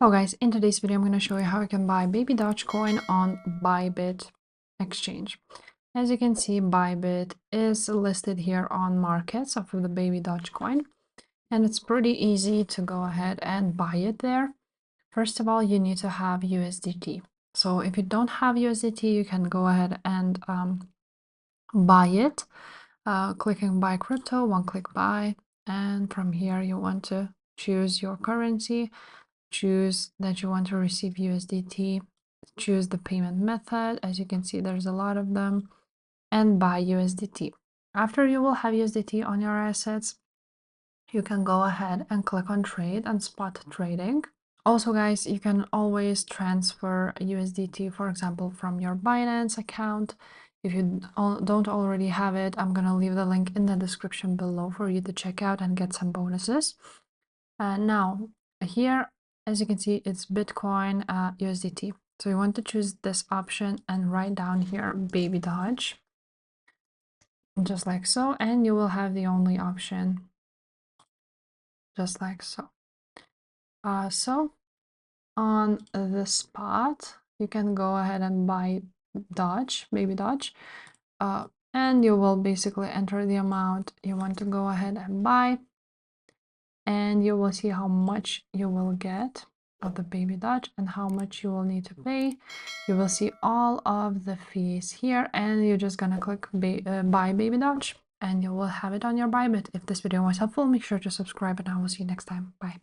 Hello guys, in today's video I'm going to show you how you can buy baby Dogecoin on Bybit exchange. As you can see, Bybit is listed here on markets of the baby Dogecoin, and it's pretty easy to go ahead and buy it there. First of all, you need to have USDT. So if you don't have USDT, you can go ahead and buy it. Clicking buy crypto, one click buy, and from here you want to choose your currency. Choose that you want to receive USDT, choose the payment method. As you can see, there's a lot of them, and buy USDT. After you will have USDT on your assets, you can go ahead and click on trade and spot trading. Also guys, you can always transfer USDT, for example, from your Binance account. If you don't already have it, I'm gonna leave the link in the description below for you to check out and get some bonuses. Now here, as you can see, it's Bitcoin USDT. So you want to choose this option and write down here baby Doge, just like so, and you will have the only option, just like so. So on the spot, you can go ahead and buy Doge, baby Doge, and you will basically enter the amount you want to go ahead and buy, and you will see how much you will get of the baby Doge and how much you will need to pay. You will see all of the fees here, and you're just gonna click buy baby Doge and you will have it on your Bybit. If this video was helpful, make sure to subscribe, and I will see you next time. Bye.